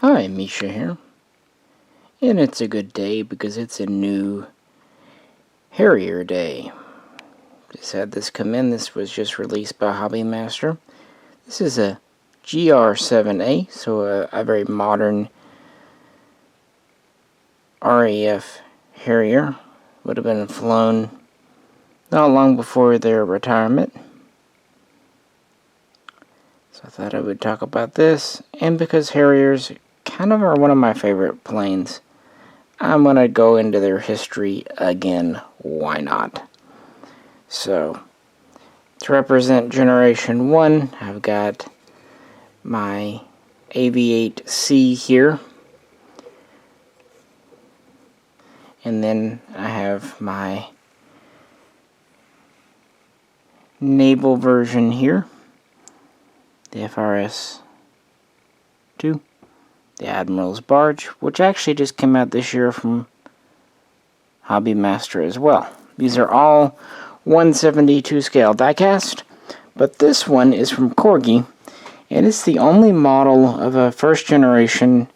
Hi, Misha here. And it's a good day because it's a new Harrier day. Just had this come in. This was just released by Hobbymaster. This is a GR.7a, so a very modern RAF Harrier. Would have been flown not long before their retirement. So I thought I would talk about this. And because Harriers kind of are one of my favorite planes, I'm going to go into their history again. Why not? So, to represent Generation 1, I've got my FA.2 here. And then I have my naval version here. The FRS-2. The Admiral's Barge, which actually just came out this year from Hobbymaster as well. These are all 1/72 scale diecast, but this one is from Corgi, and it's the only model of a first generation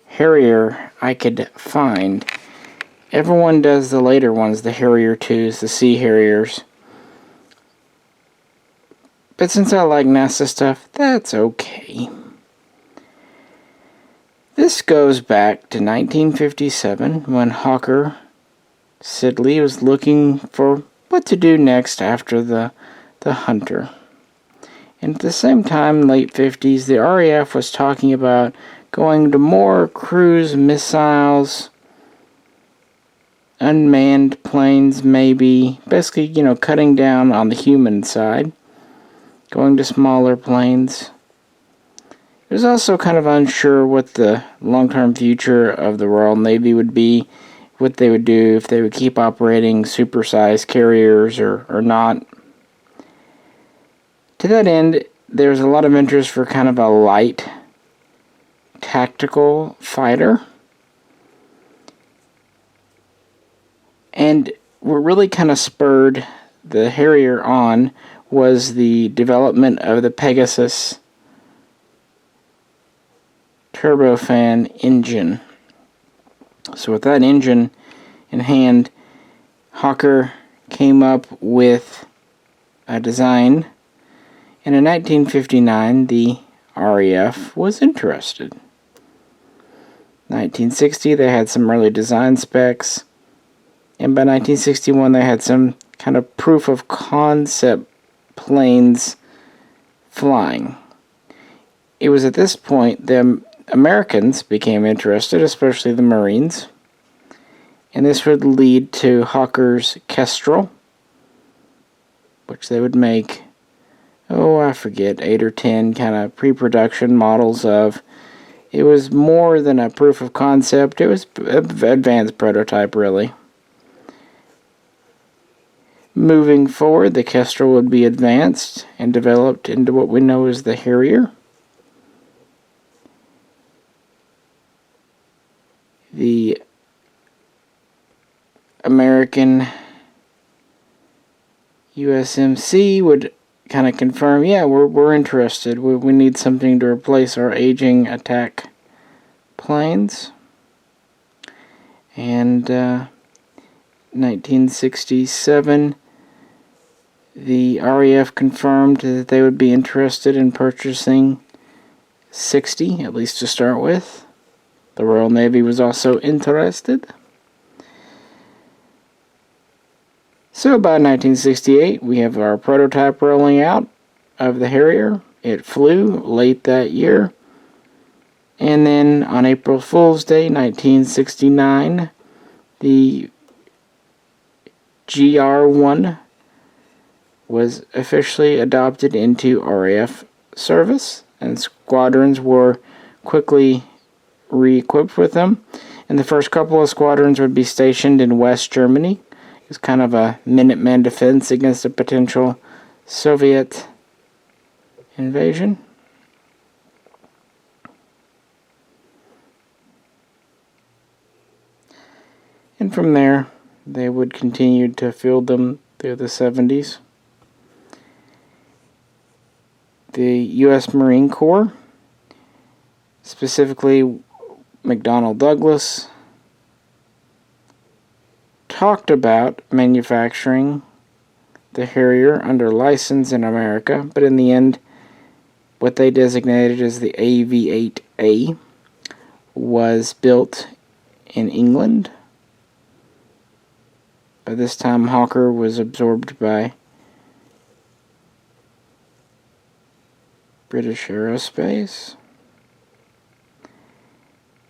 Harrier I could find. Everyone does the later ones, the Harrier 2s, the Sea Harriers. But since I like NASA stuff, that's okay. This goes back to 1957 when Hawker Siddeley was looking for what to do next after the Hunter. And at the same time, late 50s, the RAF was talking about going to more cruise missiles, unmanned planes maybe, basically, cutting down on the human side, going to smaller planes. It was also kind of unsure what the long-term future of the Royal Navy would be, what they would do, if they would keep operating supersized carriers or not. To that end, there's a lot of interest for kind of a light tactical fighter. And what really kind of spurred the Harrier on was the development of the Pegasus turbofan engine. So with that engine in hand, Hawker came up with a design, and in 1959 the RAF was interested. 1960 they had some early design specs, and by 1961 they had some kind of proof of concept planes flying. It was at this point the Americans became interested, especially the Marines, and this would lead to Hawker's Kestrel, which they would make, I forget, 8 or 10 kind of pre-production models of. It was more than a proof of concept, it was an advanced prototype, really. Moving forward, the Kestrel would be advanced and developed into what we know as the Harrier. The American USMC would kind of confirm, yeah, we're interested. We need something to replace our aging attack planes. And 1967, the RAF confirmed that they would be interested in purchasing 60, at least to start with. The Royal Navy was also interested. So by 1968, we have our prototype rolling out of the Harrier. It flew late that year. And then on April Fool's Day, 1969, the GR.1 was officially adopted into RAF service, and squadrons were quickly re-equipped with them, and the first couple of squadrons would be stationed in West Germany. It was kind of a Minuteman defense against a potential Soviet invasion. And from there, they would continue to field them through the 70s. The U.S. Marine Corps specifically McDonnell Douglas, talked about manufacturing the Harrier under license in America, but in the end, what they designated as the AV-8A was built in England. By this time, Hawker was absorbed by British Aerospace.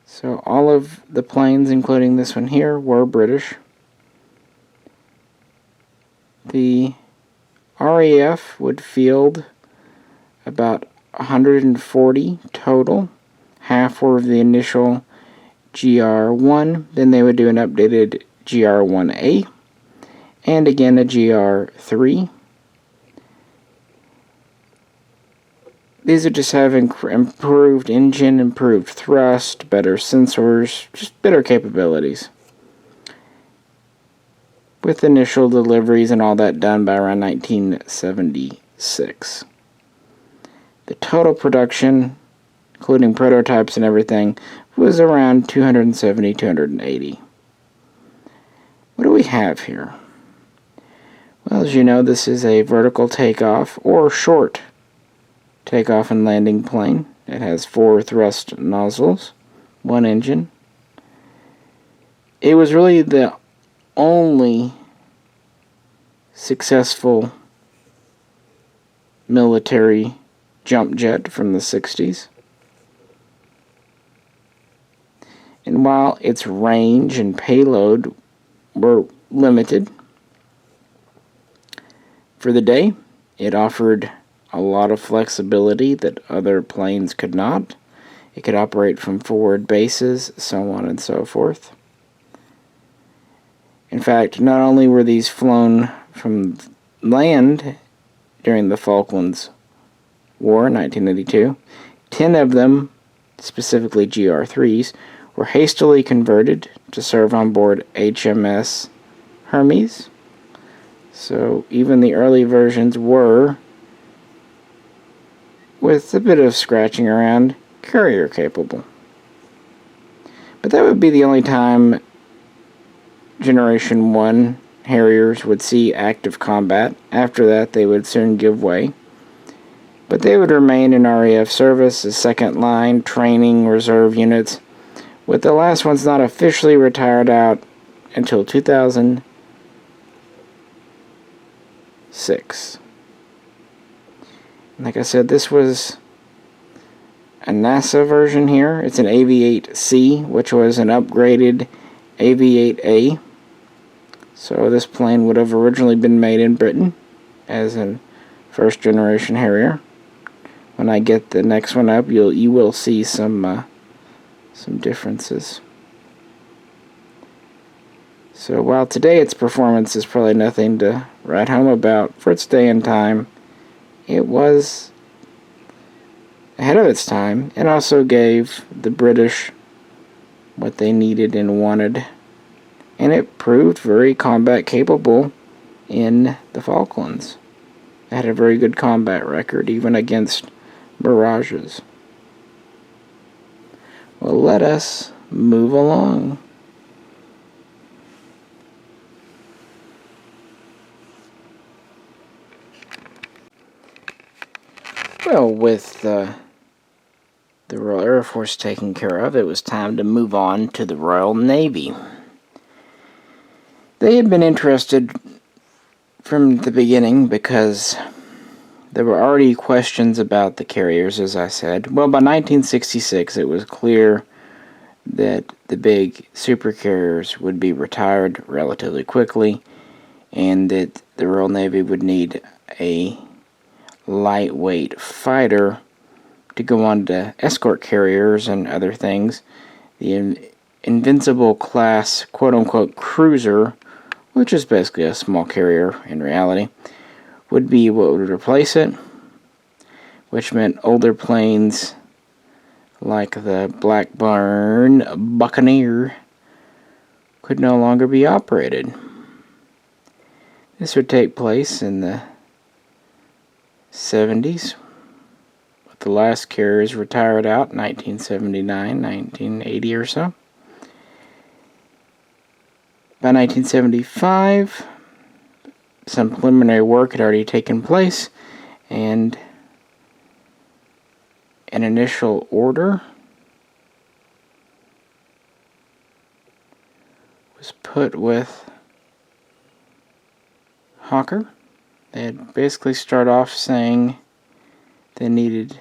So all of the planes, including this one here, were British. The RAF would field about 140 total. Half were of the initial GR1, then they would do an updated GR.7a, and again a GR3. These would just have improved engine, improved thrust, better sensors, just better capabilities. With initial deliveries and all that done by around 1976. The total production, including prototypes and everything, was around 270, 280. What do we have here? Well, as you know, this is a vertical takeoff or short takeoff and landing plane. It has 4 thrust nozzles, 1 engine. It was really the only successful military jump jet from the 60s. And while its range and payload were limited, for the day, it offered a lot of flexibility that other planes could not. It could operate from forward bases, so on and so forth. In fact, not only were these flown from land during the Falklands War in 1982, 10 of them, specifically GR3s, were hastily converted to serve on board HMS Hermes. So even the early versions were, with a bit of scratching around, carrier capable. But that would be the only time Generation 1 Harriers would see active combat. After that, they would soon give way. But they would remain in RAF service as second line training reserve units, with the last ones not officially retired out until 2006. Like I said, this was a NASA version here. It's an AV-8C, which was an upgraded AV-8A. So this plane would have originally been made in Britain as a first generation Harrier. When I get the next one up, you will see some differences. So while today its performance is probably nothing to write home about, for its day and time, it was ahead of its time, and also gave the British what they needed and wanted. And it proved very combat capable in the Falklands. It had a very good combat record, even against barrages. Well, let us move along. Well, with the Royal Air Force taken care of, it was time to move on to the Royal Navy. They had been interested from the beginning because there were already questions about the carriers, as I said. Well, by 1966, it was clear that the big supercarriers would be retired relatively quickly, and that the Royal Navy would need a lightweight fighter to go on to escort carriers and other things. The Invincible class quote-unquote cruiser, which is basically a small carrier in reality, would be what would replace it, which meant older planes like the Blackburn Buccaneer could no longer be operated. This would take place in the 70s, with the last carriers retired out in 1979, 1980 or so. By 1975, some preliminary work had already taken place, and an initial order was put with Hawker. They had basically started off saying they needed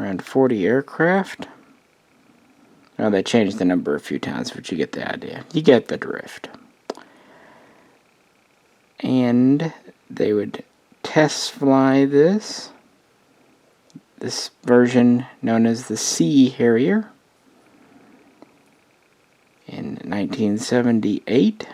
around 40 aircraft. Oh, they changed the number a few times, but you get the idea. You get the drift. And they would test fly this version known as the Sea Harrier in 1978.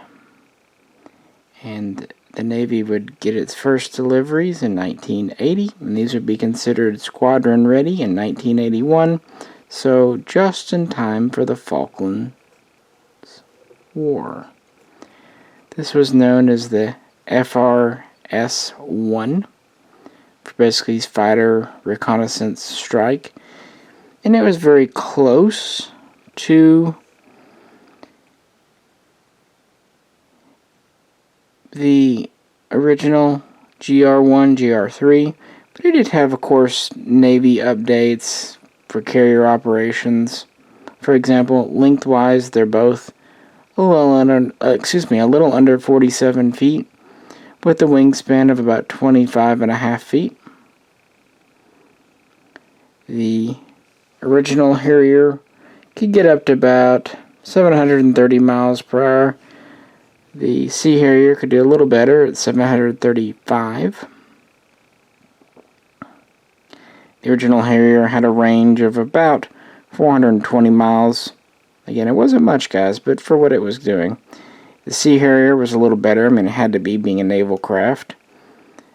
And the Navy would get its first deliveries in 1980, and these would be considered squadron ready in 1981, so just in time for the Falklands War. This was known as the FRS-1, for basically fighter reconnaissance strike, and it was very close to the original GR1, GR3, but it did have, of course, Navy updates for carrier operations. For example, lengthwise, they're both a little under 47 feet, with a wingspan of about 25.5 feet. The original Harrier could get up to about 730 miles per hour. The Sea Harrier could do a little better at 735. The original Harrier had a range of about 420 miles. Again, it wasn't much, guys, but for what it was doing. The Sea Harrier was a little better. I mean, it had to be, being a naval craft.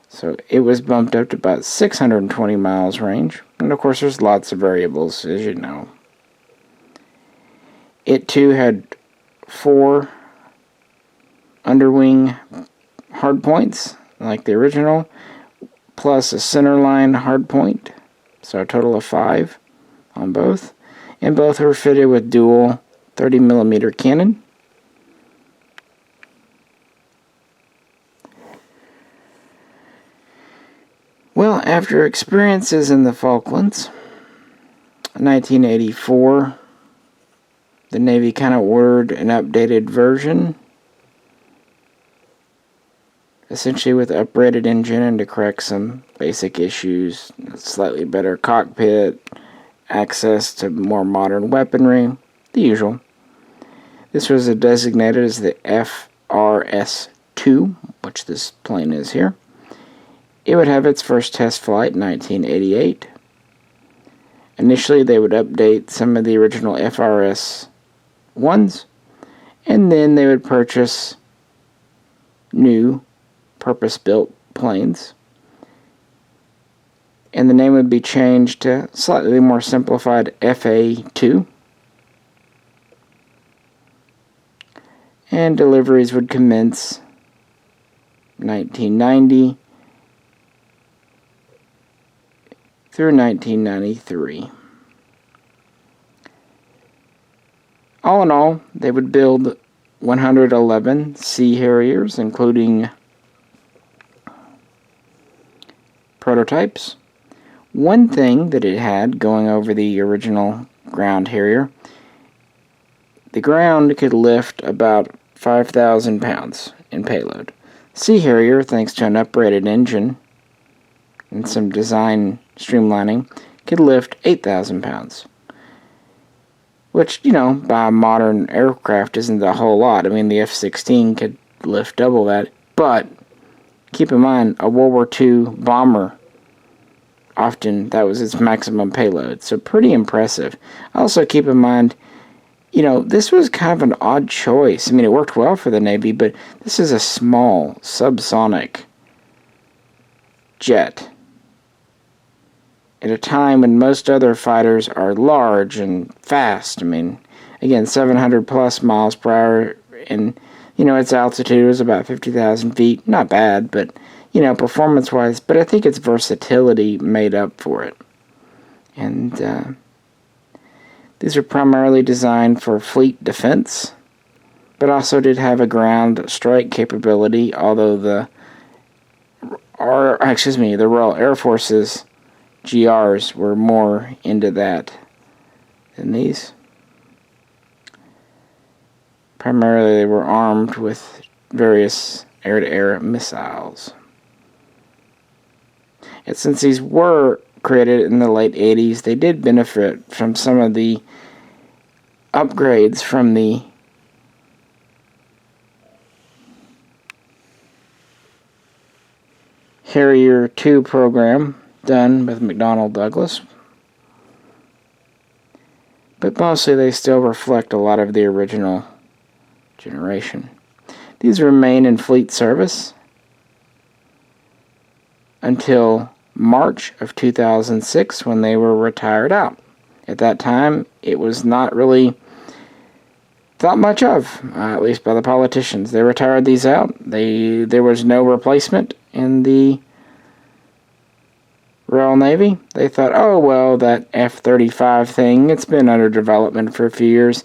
So it was bumped up to about 620 miles range. And of course, there's lots of variables, as you know. It too had 4 underwing hardpoints, like the original, plus a centerline hardpoint, so a total of 5 on both, and both were fitted with dual 30mm cannon. Well, after experiences in the Falklands, in 1984, the Navy kind of ordered an updated version, essentially with an upgraded engine and to correct some basic issues, slightly better cockpit, access to more modern weaponry, the usual. This was designated as the FRS-2, which this plane is here. It would have its first test flight in 1988. Initially, they would update some of the original FRS-1s, and then they would purchase new purpose-built planes, and the name would be changed to slightly more simplified FA.2, and deliveries would commence 1990 through 1993. All in all, they would build 111 Sea Harriers, including prototypes. One thing that it had going over the original ground Harrier, the ground could lift about 5,000 pounds in payload. Sea Harrier, thanks to an upgraded engine and some design streamlining, could lift 8,000 pounds. Which, by a modern aircraft isn't a whole lot. I mean, the F-16 could lift double that, but keep in mind, a World War II bomber, often that was its maximum payload, so pretty impressive. Also keep in mind, this was kind of an odd choice. I mean, it worked well for the Navy, but this is a small, subsonic jet at a time when most other fighters are large and fast. I mean, again, 700 plus miles per hour, and its altitude was about 50,000 feet. Not bad, but performance-wise, but I think its versatility made up for it. And these are primarily designed for fleet defense, but also did have a ground strike capability, although the Royal Air Force's GRs were more into that than these. Primarily, they were armed with various air-to-air missiles. And since these were created in the late 80s, they did benefit from some of the upgrades from the Harrier.2 program done with McDonnell Douglas. But mostly they still reflect a lot of the original generation. These remain in fleet service until March of 2006 when they were retired out. At that time, it was not really thought much of, at least by the politicians. They retired these out. There was no replacement in the Royal Navy. They thought, oh, well, that F-35 thing, it's been under development for a few years.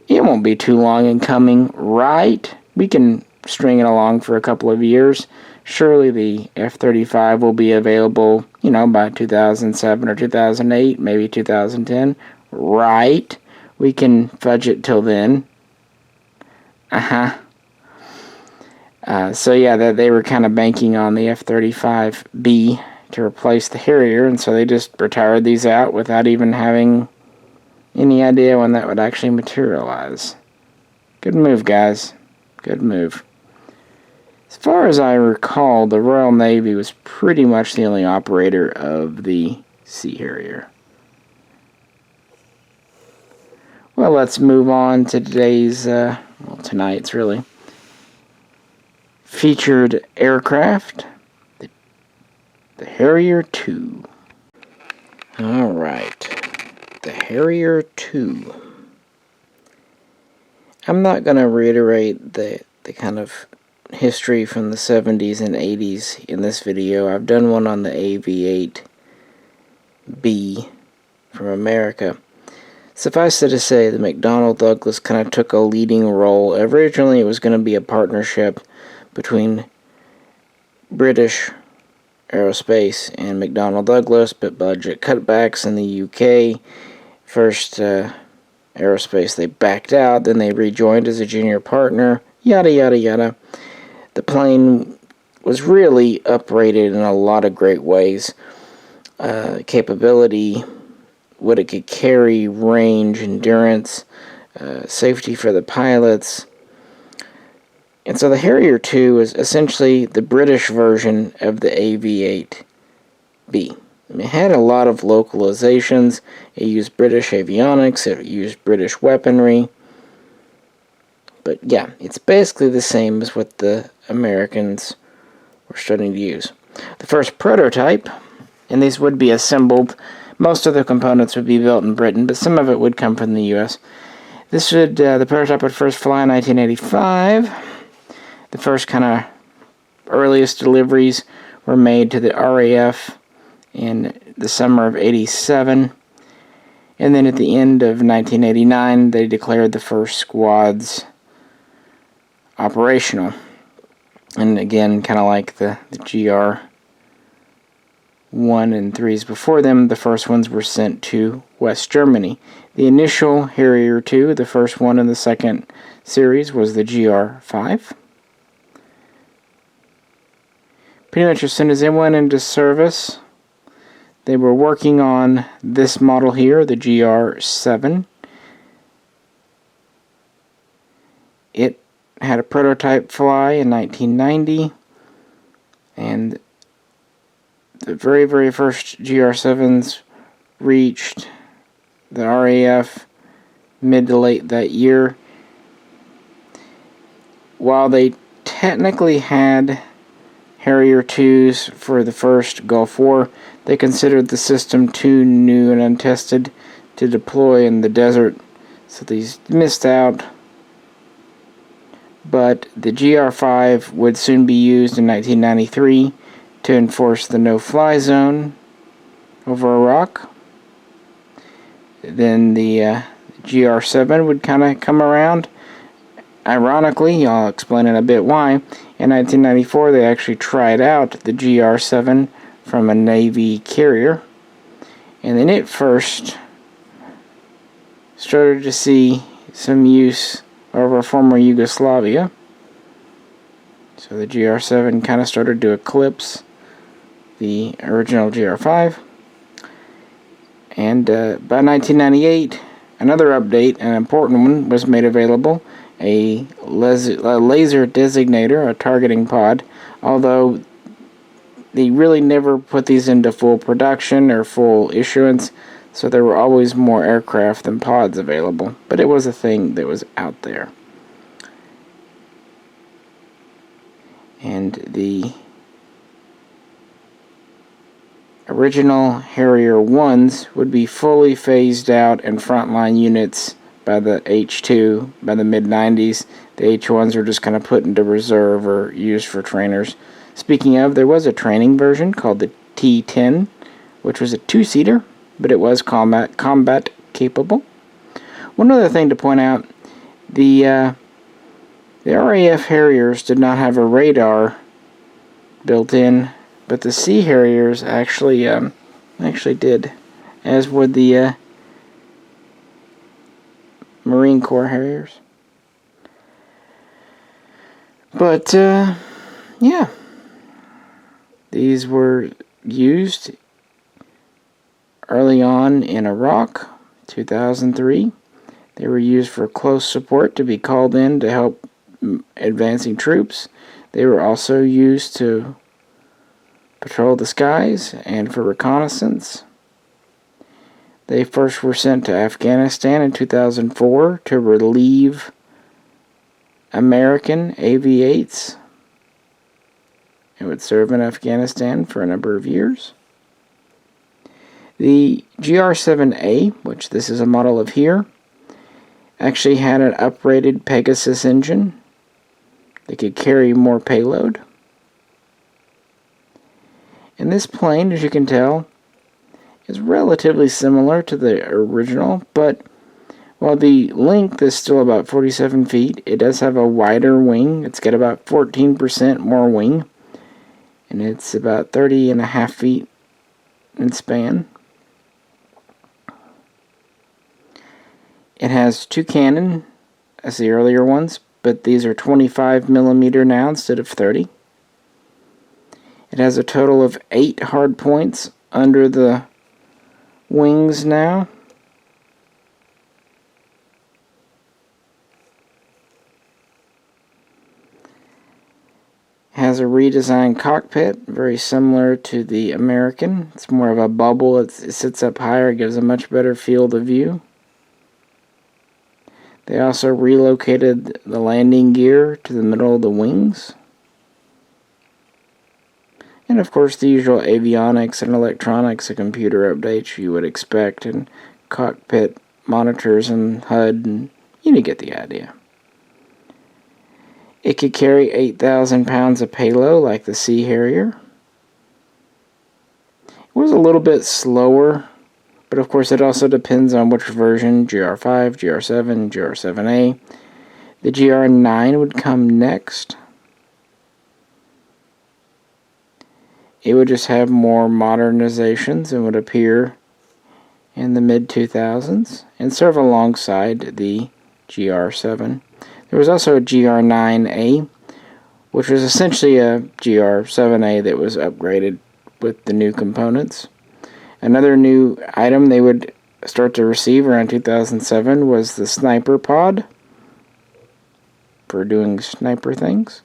It won't be too long in coming, right? We can string it along for a couple of years. Surely the F-35 will be available, by 2007 or 2008, maybe 2010, right? We can fudge it till then. So yeah, that they were kind of banking on the F-35B to replace the Harrier, and so they just retired these out without even having any idea when that would actually materialize. Good move, guys. Good move. As far as I recall, the Royal Navy was pretty much the only operator of the Sea Harrier. Well, let's move on to today's, tonight's really, featured aircraft, the Harrier.2. Alright, the Harrier.2. I'm not going to reiterate the kind of history from the 70s and 80s in this video. I've done one on the AV-8B from America. Suffice it to say, the McDonnell Douglas kind of took a leading role. Originally, it was going to be a partnership between British Aerospace and McDonnell Douglas, but budget cutbacks in the UK. First, Aerospace, they backed out, then they rejoined as a junior partner, yada yada yada. The plane was really uprated in a lot of great ways. Capability, what it could carry, range, endurance, safety for the pilots. And so the Harrier.2 is essentially the British version of the AV-8B. It had a lot of localizations. It used British avionics. It used British weaponry. But yeah, it's basically the same as what the Americans were starting to use. The first prototype, and these would be assembled, most of the components would be built in Britain, but some of it would come from the U.S. The prototype would first fly in 1985. The first kind of earliest deliveries were made to the RAF in the summer of 87. And then at the end of 1989, they declared the first squads operational. And again, kind of like the GR1 and 3s before them, the first ones were sent to West Germany. The initial Harrier.2, the first one in the second series, was the GR5. Pretty much as soon as they went into service, they were working on this model here, the GR.7. It had a prototype fly in 1990, and the very, very first GR.7s reached the RAF mid to late that year. While they technically had Harrier.2s for the first Gulf War, they considered the system too new and untested to deploy in the desert, so these missed out. But the GR5 would soon be used in 1993 to enforce the no-fly zone over Iraq. Then the GR.7 would kind of come around. Ironically, I'll explain in a bit why, in 1994 they actually tried out the GR.7 from a Navy carrier, and then it first started to see some use over former Yugoslavia. So the GR.7 kind of started to eclipse the original GR.5. And by 1998, another update, an important one, was made available. A laser designator, a targeting pod, although they really never put these into full production or full issuance, so there were always more aircraft than pods available, but it was a thing that was out there. And the original Harrier 1s would be fully phased out in frontline units by the H2 by the mid-90s. The H1s were just kind of put into reserve or used for trainers. Speaking of, there was a training version called the T10, which was a two-seater, but it was combat capable. One other thing to point out, the RAF Harriers did not have a radar built in, but the Sea Harriers actually did, as would the Marine Corps Harriers. But yeah, these were used early on in Iraq, 2003. They were used for close support to be called in to help advancing troops. They were also used to patrol the skies and for reconnaissance. They first were sent to Afghanistan in 2004 to relieve American AV-8s. It would serve in Afghanistan for a number of years. The GR.7a, which this is a model of here, actually had an uprated Pegasus engine that could carry more payload. And this plane, as you can tell, is relatively similar to the original, but while the length is still about 47 feet, it does have a wider wing. It's got about 14% more wing, and it's about 30.5 feet in span. It has two cannon, as the earlier ones, but these are 25mm now instead of 30. It has a total of 8 hard points under the wings now. Has a redesigned cockpit, very similar to the American. It's more of a bubble. It sits up higher, gives a much better field of view. They also relocated the landing gear to the middle of the wings. And of course the usual avionics and electronics and computer updates you would expect, and cockpit monitors and HUD, and you get the idea. It could carry 8,000 pounds of payload like the Sea Harrier. It was a little bit slower, but of course it also depends on which version, GR5, GR7, GR.7a. The GR9 would come next. It would just have more modernizations and would appear in the mid-2000s and serve alongside the GR7. There was also a GR9A, which was essentially a GR.7a that was upgraded with the new components. Another new item they would start to receive around 2007 was the sniper pod for doing sniper things.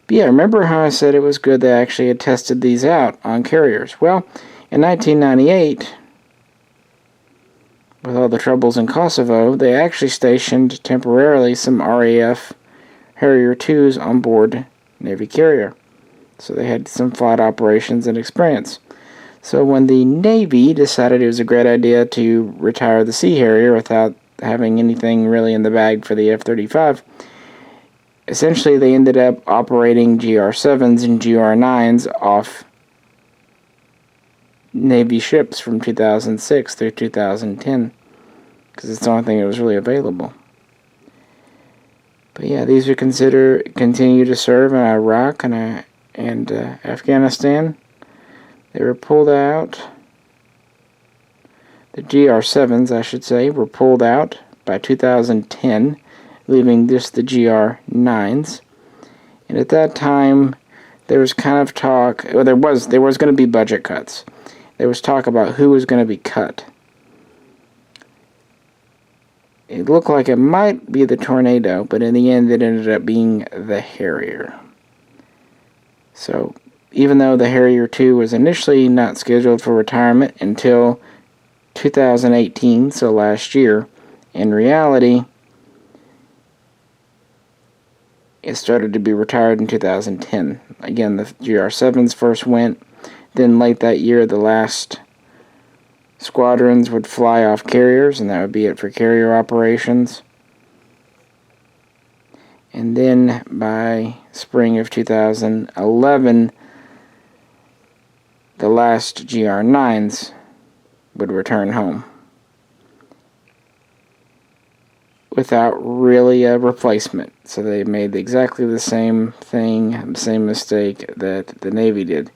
But yeah, remember how I said it was good they actually had tested these out on carriers? Well, in 1998, with all the troubles in Kosovo, they actually stationed temporarily some RAF Harrier 2s on board Navy carrier. So they had some flight operations and experience. So when the Navy decided it was a great idea to retire the Sea Harrier without having anything really in the bag for the F-35, essentially they ended up operating GR7s and GR9s off Navy ships from 2006 through 2010, because it's the only thing that was really available. But yeah, these would continue to serve in Iraq and Afghanistan. They were pulled out. The GR7s, I should say, were pulled out by 2010, leaving just the GR9s. And at that time, there was kind of talk, or there was going to be budget cuts. There was talk about who was going to be cut. It looked like it might be the Tornado, but in the end it ended up being the Harrier. So, even though the Harrier.2 was initially not scheduled for retirement until 2018, so last year, in reality, it started to be retired in 2010. Again, the GR7s first went. Then late that year, the last squadrons would fly off carriers, and that would be it for carrier operations. And then by spring of 2011, the last GR9s would return home without really a replacement. So they made exactly the same thing, the same mistake that the Navy did.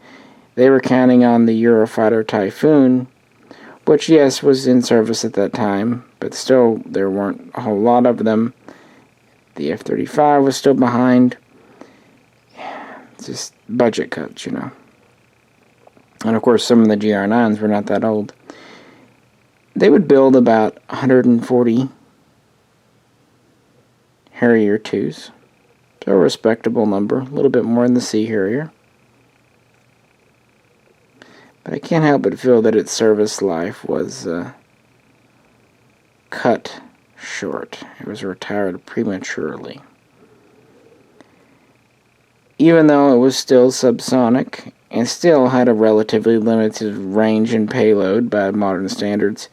They were counting on the Eurofighter Typhoon, which, yes, was in service at that time, but still, there weren't a whole lot of them. The F-35 was still behind. Just budget cuts, you know. And, of course, some of the GR9s were not that old. They would build about 140 Harrier-2s. So a respectable number, a little bit more than the Sea Harrier. But I can't help but feel that its service life was cut short. It was retired prematurely. Even though it was still subsonic and still had a relatively limited range and payload by modern standards,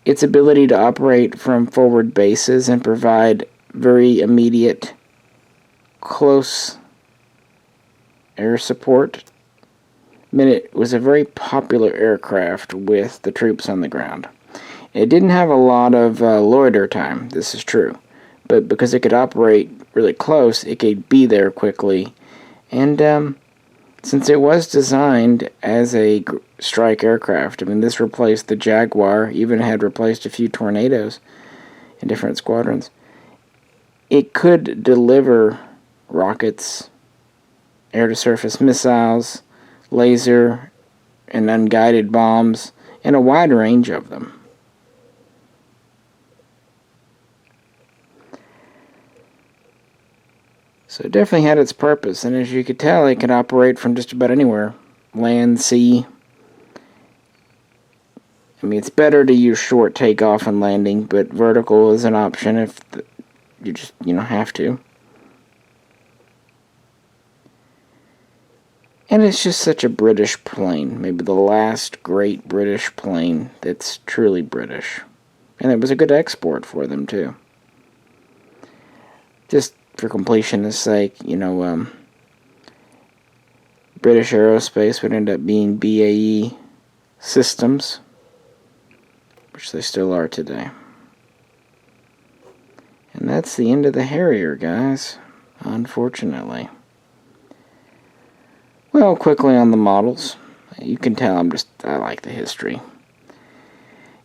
its ability to operate from forward bases and provide very immediate, close air support meant it was a very popular aircraft with the troops on the ground. It didn't have a lot of loiter time, this is true, but because it could operate really close, it could be there quickly. And since it was designed as a strike aircraft, I mean, this replaced the Jaguar, even had replaced a few Tornadoes in different squadrons. It could deliver rockets, air-to-surface missiles, laser and unguided bombs, and a wide range of them. So it definitely had its purpose, and as you could tell, it could operate from just about anywhere. Land, sea. I mean, it's better to use short takeoff and landing, but vertical is an option if you just, have to. And it's just such a British plane. Maybe the last great British plane that's truly British. And it was a good export for them, too. Just for completionist sake, British Aerospace would end up being BAE Systems, which they still are today. And that's the end of the Harrier, guys, unfortunately. Well, quickly on the models. You can tell I like the history.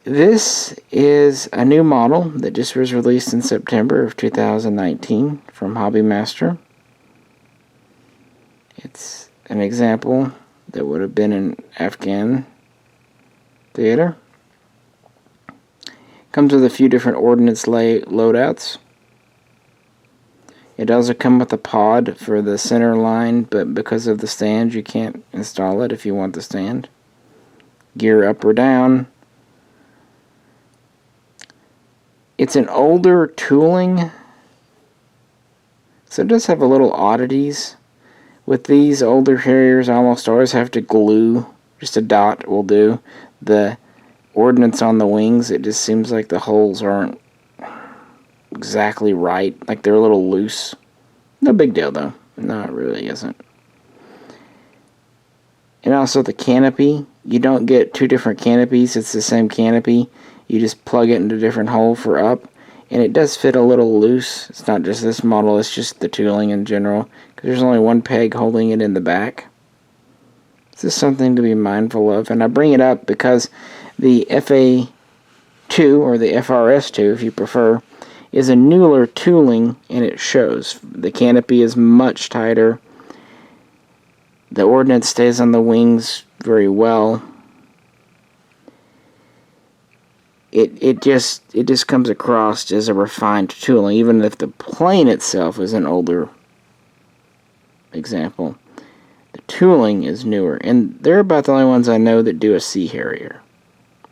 This is a new model that just was released in September of 2019 from Hobbymaster. It's an example that would have been in Afghan theater. Comes with a few different ordnance loadouts. It does come with a pod for the center line, but because of the stand, you can't install it if you want the stand. Gear up or down. It's an older tooling, so it does have a little oddities. With these older Harriers, I almost always have to glue, just a dot will do, the ordnance on the wings. It just seems like the holes aren't exactly right, like they're a little loose No big deal, though. No, it really isn't. And also the canopy. You don't get two different canopies. It's the same canopy. You just plug it into a different hole for up. And it does fit a little loose. It's not just this model. It's just the tooling in general. Because there's only one peg holding it in the back. This is something to be mindful of. And I bring it up because the FA.2, or the FRS.2 if you prefer, is a newer tooling, and it shows. The canopy is much tighter. The ordnance stays on the wings very well. It just comes across as a refined tooling, even if the plane itself is an older example. The tooling is newer, and they're about the only ones I know that do a Sea Harrier,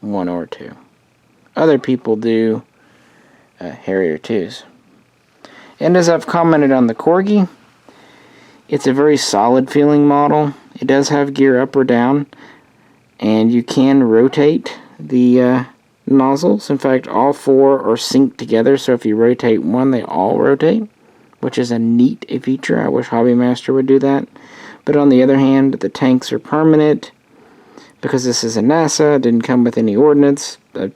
one or two. Other people do Harrier 2s. And as I've commented on the Corgi, it's a very solid feeling model. It does have gear up or down, and you can rotate the nozzles. In fact, all four are synced together, so if you rotate one, they all rotate, which is a neat feature. I wish Hobbymaster would do that. But on the other hand, the tanks are permanent. Because this is a NASA, it didn't come with any ordnance. I'm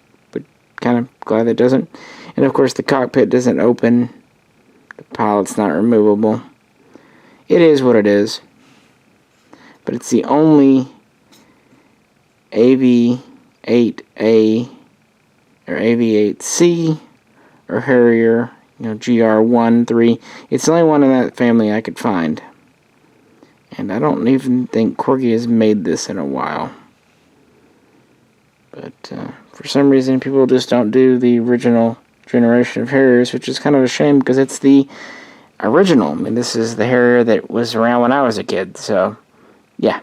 kind of glad that it doesn't. And of course, the cockpit doesn't open. The pilot's not removable. It is what it is. But it's the only AV.8a or AV.8c or Harrier, GR.7a. It's the only one in that family I could find. And I don't even think Corgi has made this in a while. But for some reason, people just don't do the original generation of Harriers, which is kind of a shame because it's the original. I mean, this is the Harrier that was around when I was a kid, so yeah.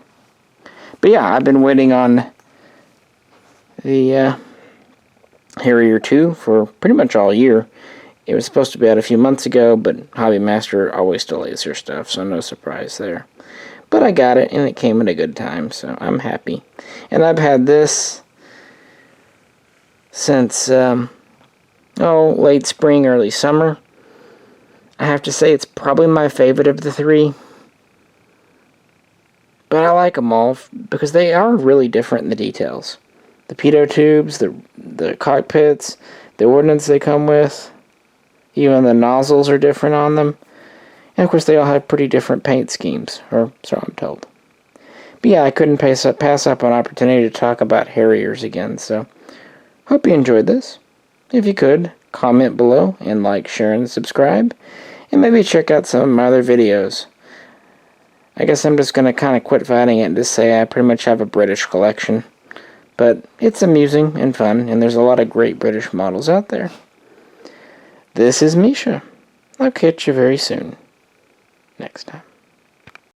But yeah, I've been waiting on the Harrier 2 for pretty much all year. It was supposed to be out a few months ago, but Hobbymaster always delays their stuff, so no surprise there. But I got it, and it came at a good time, so I'm happy. And I've had this since, late spring, early summer. I have to say it's probably my favorite of the three. But I like them all because they are really different in the details. The pitot tubes, the cockpits, the ordnance they come with, even the nozzles are different on them. And of course they all have pretty different paint schemes, or so I'm told. But yeah, I couldn't pass up an opportunity to talk about Harriers again, so hope you enjoyed this. If you could, comment below and like, share, and subscribe. And maybe check out some of my other videos. I guess I'm just going to kind of quit fighting it and just say I pretty much have a British collection. But it's amusing and fun, and there's a lot of great British models out there. This is Misha. I'll catch you very soon. Next time.